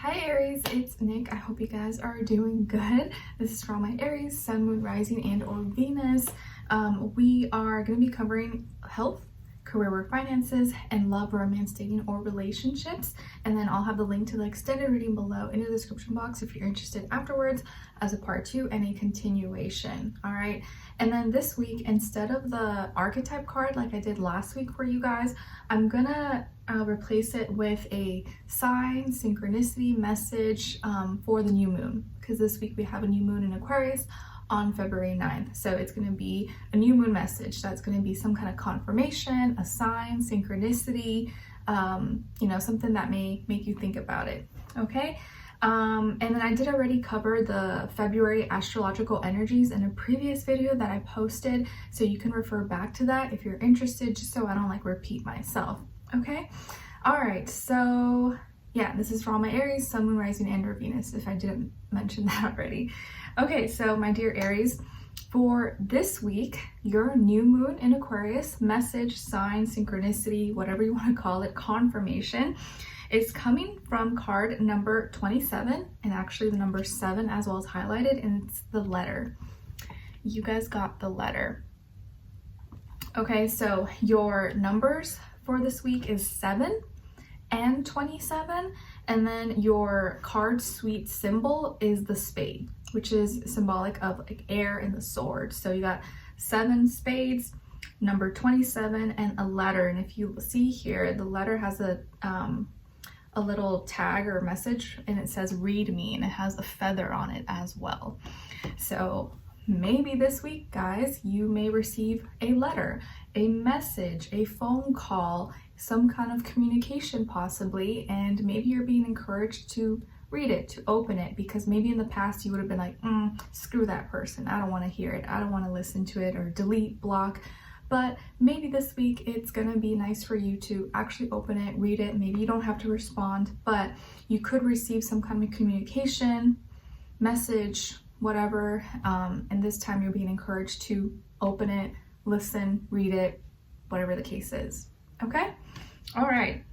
Hi Aries, it's Nick. I hope you guys are doing good. This is for all my Aries, Sun, Moon, Rising, and or Venus. We are going to be covering health, career, work, finances, and love, romance, dating, or relationships. And then I'll have the link to the extended reading below in the description box if you're interested afterwards as a part 2 and a continuation. All right. And then this week, instead of the archetype card like I did last week for you guys, I'm gonna replace it with a sign, synchronicity message for the new moon, because this week we have a new moon in Aquarius on February 9th. So it's going to be a new moon message. That's going to be some kind of confirmation, a sign, synchronicity, something that may make you think about it. Okay. And then I did already cover the February astrological energies in a previous video that I posted, so you can refer back to that if you're interested, just so I don't repeat myself. Okay. All right. So yeah, this is for all my Aries, Sun, Moon, Rising, and or Venus, if I didn't mention that already. Okay, so my dear Aries, for this week, your new moon in Aquarius, message, sign, synchronicity, whatever you want to call it, confirmation, is coming from card number 27, and actually the number 7 as well as highlighted, and it's the letter. You guys got the letter. Okay, so your numbers for this week is 7 and 27, and then your card suite symbol is the spade, which is symbolic of air and the sword. So you got 7 spades, number 27, and a letter. And if you see here, the letter has a little tag or message, and it says read me, and it has a feather on it as well. So maybe this week, guys, you may receive a letter, a message, a phone call, some kind of communication possibly, and maybe you're being encouraged to read it, to open it, because maybe in the past you would have been like, screw that person, I don't want to hear it, I don't want to listen to it, or delete, block. But maybe this week it's gonna be nice for you to actually open it, read it. Maybe you don't have to respond, but you could receive some kind of communication, message, whatever, and this time you're being encouraged to open it, listen, read it, whatever the case is. Okay? All right.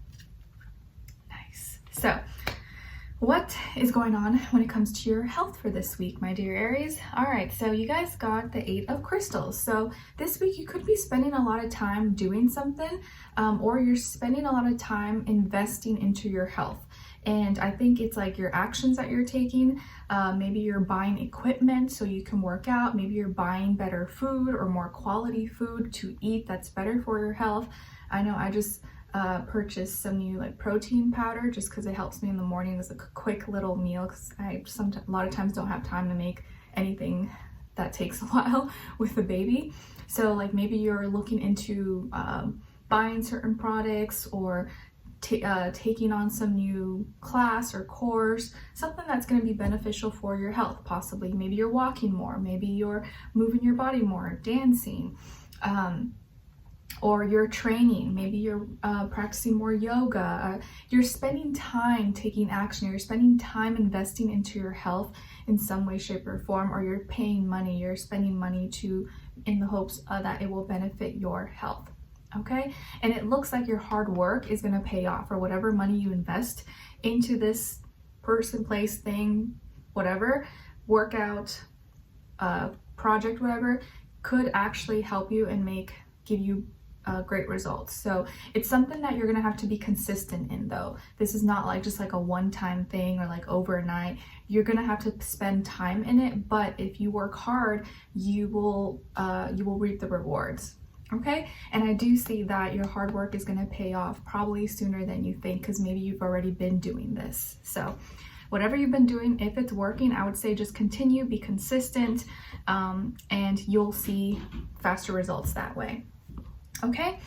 Nice. So what is going on when it comes to your health for this week, my dear Aries? All right, so you guys got the 8 of crystals. So this week you could be spending a lot of time doing something, or you're spending a lot of time investing into your health. And I think it's like your actions that you're taking. Maybe you're buying equipment so you can work out. Maybe you're buying better food or more quality food to eat that's better for your health. I know I just purchased some new protein powder just because it helps me in the morning as a quick little meal, because I a lot of times don't have time to make anything that takes a while with the baby. So maybe you're looking into buying certain products, or taking on some new class or course, something that's going to be beneficial for your health. Possibly maybe you're walking more, maybe you're moving your body more, dancing, or you're training, maybe you're practicing more yoga. You're spending time taking action, you're spending time investing into your health in some way, shape, or form, or you're paying money, you're spending money in the hopes that it will benefit your health. Okay, and it looks like your hard work is going to pay off, or whatever money you invest into this person, place, thing, whatever, workout, project, whatever, could actually help you and give you great results. So it's something that you're going to have to be consistent in, though. This is not just a one-time thing or overnight. You're going to have to spend time in it, but if you work hard, you will reap the rewards. Okay, and I do see that your hard work is going to pay off probably sooner than you think, because maybe you've already been doing this. So whatever you've been doing, if it's working, I would say just continue, be consistent, and you'll see faster results that way. Okay,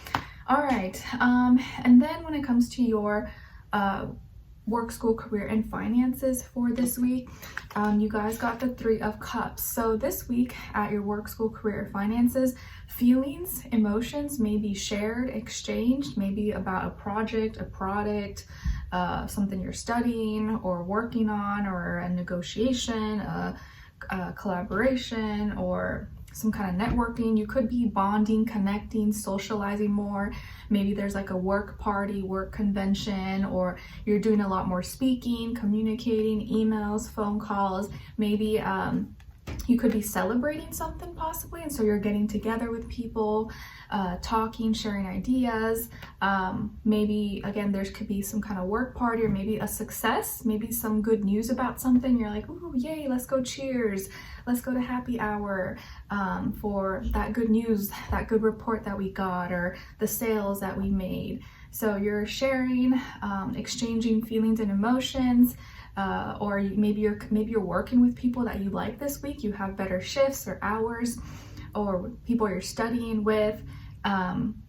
all right, and then when it comes to your work, school, career, and finances for this week, you guys got the 3 of Cups. So this week at your work, school, career, finances, feelings, emotions may be shared, exchanged, maybe about a project, a product, something you're studying or working on, or a negotiation, a collaboration, or some kind of networking. You could be bonding, connecting, socializing more. Maybe there's like a work party, work convention, or you're doing a lot more speaking, communicating, emails, phone calls. Maybe you could be celebrating something possibly, and so you're getting together with people, talking, sharing ideas. Maybe again, there could be some kind of work party, or maybe a success, maybe some good news about something. You're like, ooh, yay, let's go, cheers, let's go to happy hour for that good news, that good report that we got, or the sales that we made. So you're sharing, exchanging feelings and emotions. Or maybe you're working with people that you like this week. You have better shifts or hours, or people you're studying with,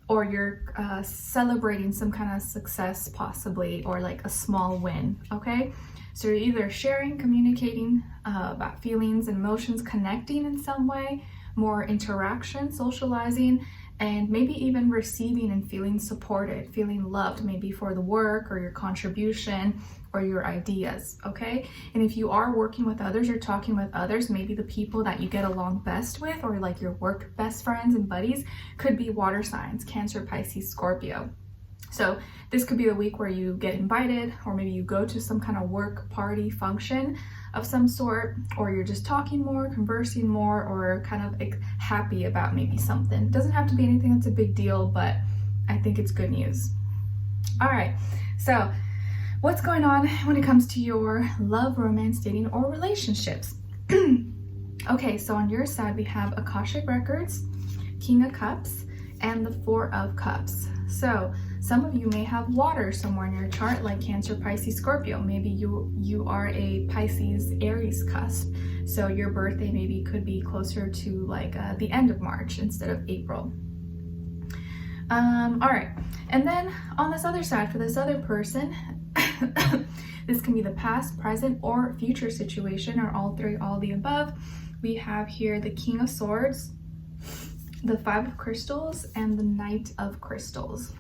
or you're celebrating some kind of success possibly, or like a small win. Okay, so you're either sharing, communicating about feelings and emotions, connecting in some way, more interaction, socializing, and maybe even receiving and feeling supported, feeling loved, maybe for the work or your contribution or your ideas, okay? And if you are working with others or talking with others, maybe the people that you get along best with, or like your work best friends and buddies, could be water signs, Cancer, Pisces, Scorpio. So this could be the week where you get invited, or maybe you go to some kind of work party function of some sort, or you're just talking more, conversing more, or kind of like happy about maybe something. It doesn't have to be anything that's a big deal, but I think it's good news. All right, so what's going on when it comes to your love, romance, dating, or relationships? Okay, so on your side, we have Akashic Records, King of Cups, and the Four of Cups. So some of you may have water somewhere in your chart, like Cancer, Pisces, Scorpio. Maybe you are a Pisces, Aries cusp. So your birthday maybe could be closer to like the end of March instead of April. All right, and then on this other side, for this other person, this can be the past, present, or future situation, or all three, all the above. We have here the King of Swords, the Five of Crystals, and the Knight of Crystals.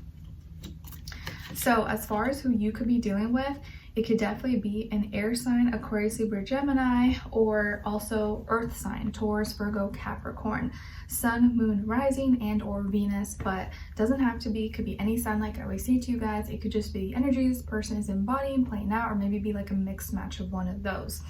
So as far as who you could be dealing with, it could definitely be an air sign, Aquarius, Libra, Gemini, or also earth sign, Taurus, Virgo, Capricorn, Sun, Moon, Rising, and or Venus, but doesn't have to be, could be any sign. Like I always say to you guys, it could just be the energy this person is embodying, playing out, or maybe be like a mixed match of one of those.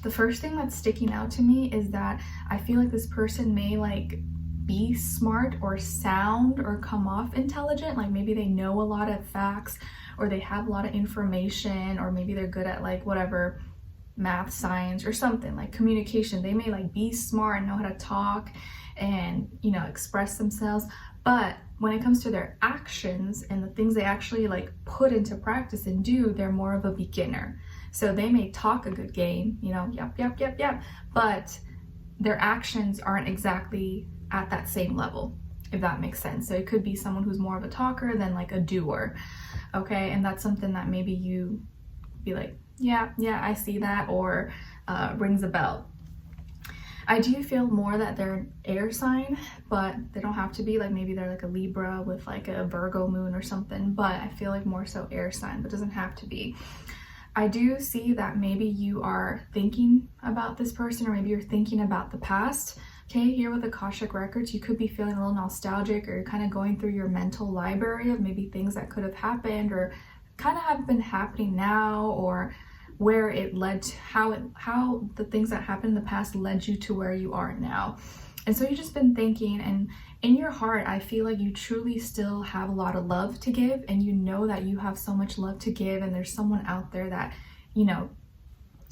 The first thing that's sticking out to me is that I feel like this person may like be smart or sound or come off intelligent, like maybe they know a lot of facts, or they have a lot of information, or maybe they're good at like whatever, math, science, or something like communication. They may like be smart and know how to talk and, you know, express themselves, but when it comes to their actions and the things they actually like put into practice and do, they're more of a beginner. So they may talk a good game, you know, yep, but their actions aren't exactly at that same level, if that makes sense. So it could be someone who's more of a talker than like a doer, okay? And that's something that maybe you be like, yeah, I see that, or rings a bell. I do feel more that they're an air sign, but they don't have to be. Like maybe they're like a Libra with like a Virgo moon or something, but I feel like more so air sign, but doesn't have to be. I do see that maybe you are thinking about this person, or maybe you're thinking about the past. Okay, here with Akashic Records, you could be feeling a little nostalgic, or you're kind of going through your mental library of maybe things that could have happened, or kind of have been happening now, or where it led to, how the things that happened in the past led you to where you are now. And so you've just been thinking, and in your heart, I feel like you truly still have a lot of love to give, and you know that you have so much love to give, and there's someone out there that, you know,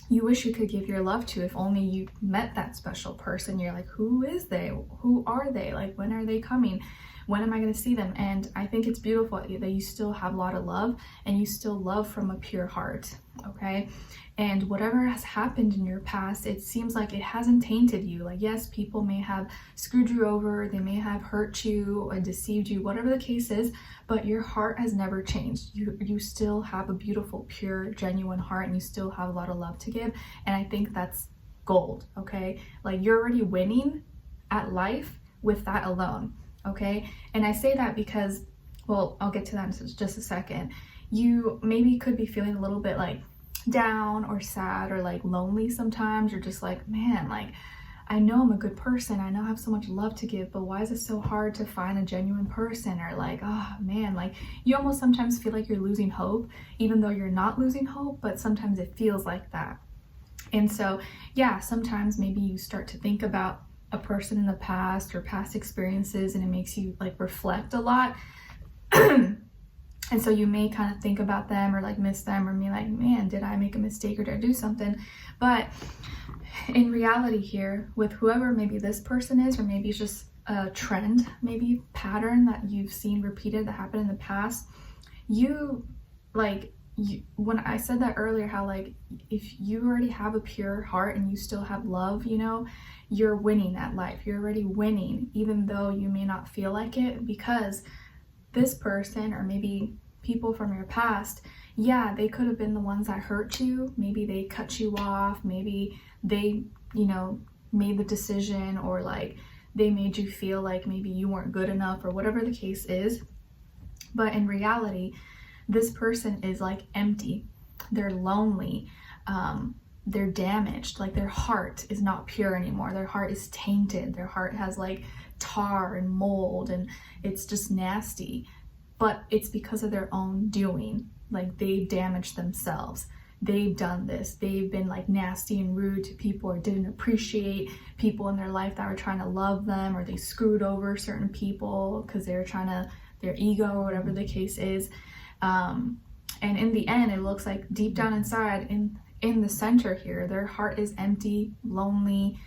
you wish you could give your love to. If only you met that special person. You're like, who is they? Who are they? Like, when are they coming? When am I going to see them? And I think it's beautiful that you still have a lot of love, and you still love from a pure heart, okay? And whatever has happened in your past, it seems like it hasn't tainted you. Like, yes, people may have screwed you over, they may have hurt you or deceived you, whatever the case is, but your heart has never changed. You still have a beautiful, pure, genuine heart, and you still have a lot of love to give. And I think that's gold, okay? Like, you're already winning at life with that alone, okay? And I say that because, well, I'll get to that in just a second. You maybe could be feeling a little bit like down or sad or like lonely sometimes. You're just like, man, like I know I'm a good person. I know I have so much love to give, but why is it so hard to find a genuine person? Or like, oh man, like you almost sometimes feel like you're losing hope, even though you're not losing hope, but sometimes it feels like that. And so, yeah, sometimes maybe you start to think about a person in the past or past experiences, and it makes you like reflect a lot. And so you may kind of think about them or like miss them or be like, man, did I make a mistake or did I do something? But in reality here, with whoever maybe this person is, or maybe it's just a trend, maybe pattern that you've seen repeated that happened in the past, when I said that earlier, how like if you already have a pure heart and you still have love, you know, you're winning at life. You're already winning, even though you may not feel like it, because this person, or maybe people from your past, yeah, they could have been the ones that hurt you. Maybe they cut you off. Maybe they, you know, made the decision, or like they made you feel like maybe you weren't good enough, or whatever the case is. But in reality, this person is like empty. They're lonely. They're damaged. Like their heart is not pure anymore. Their heart is tainted. Their heart has like tar and mold, and it's just nasty. But it's because of their own doing. Like they've damaged themselves. They've done this. They've been like nasty and rude to people, or didn't appreciate people in their life that were trying to love them, or they screwed over certain people because they were trying to, their ego, or whatever the case is. And in the end, it looks like deep down inside, in the center here, their heart is empty, lonely.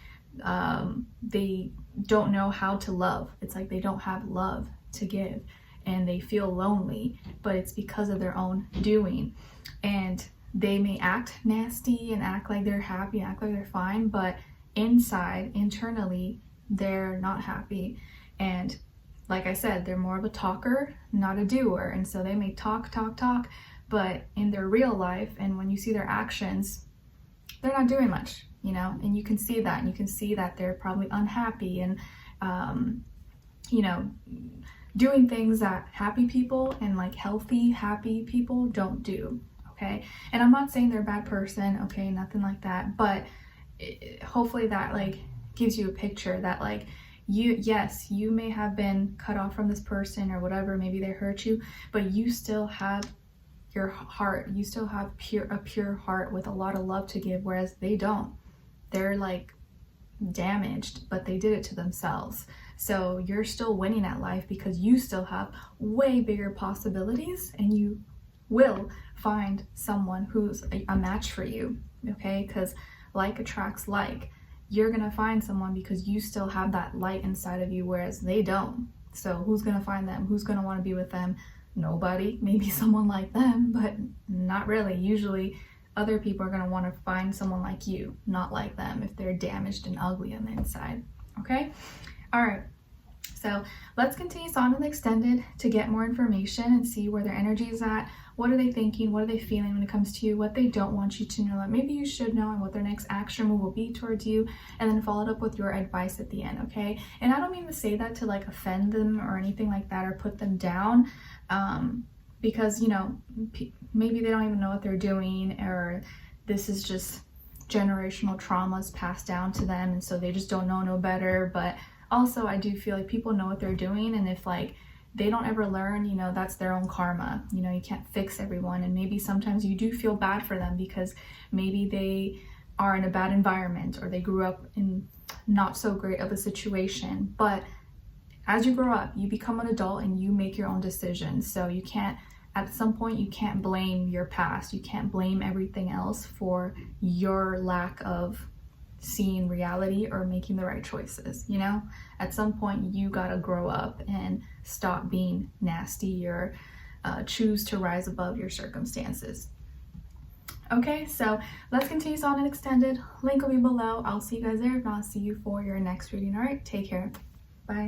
They don't know how to love. It's like they don't have love to give, and they feel lonely, but it's because of their own doing. And they may act nasty and act like they're happy, act like they're fine, but internally, they're not happy. And like I said, they're more of a talker, not a doer. And so they may talk, but in their real life, and when you see their actions, they're not doing much, you know, and you can see that. And you can see that they're probably unhappy and, you know, doing things that happy people and like healthy, happy people don't do, okay? And I'm not saying they're a bad person, okay, nothing like that, but hopefully that like gives you a picture that like, you may have been cut off from this person or whatever, maybe they hurt you, but you still have your heart, you still have a pure heart with a lot of love to give, whereas they don't. They're like damaged, but they did it to themselves. So you're still winning at life because you still have way bigger possibilities, and you will find someone who's a match for you, okay? Because like attracts like. You're gonna find someone because you still have that light inside of you, whereas they don't. So who's gonna find them? Who's gonna want to be with them? Nobody. Maybe someone like them, but not really. Usually other people are gonna want to find someone like you, not like them, if they're damaged and ugly on the inside. Okay? All right. So let's continue on in the extended to get more information and see where their energy is at. What are they thinking? What are they feeling when it comes to you? What they don't want you to know that maybe you should know, and what their next action move will be towards you, and then follow it up with your advice at the end, okay? And I don't mean to say that to like offend them or anything like that, or put them down, because, you know, maybe they don't even know what they're doing, or this is just generational traumas passed down to them, and so they just don't know no better. But also, I do feel like people know what they're doing, and if like they don't ever learn, you know, that's their own karma. You know, you can't fix everyone, and maybe sometimes you do feel bad for them because maybe they are in a bad environment, or they grew up in not so great of a situation. But as you grow up, you become an adult and you make your own decisions. So you can't, at some point, you can't blame your past. You can't blame everything else for your lack of seeing reality or making the right choices. You know, at some point you gotta grow up and stop being nasty, or choose to rise above your circumstances. Okay, so let's continue on in extended. Link will be below. I'll see you guys there. If not, I'll see you for your next reading. All right, take care. Bye.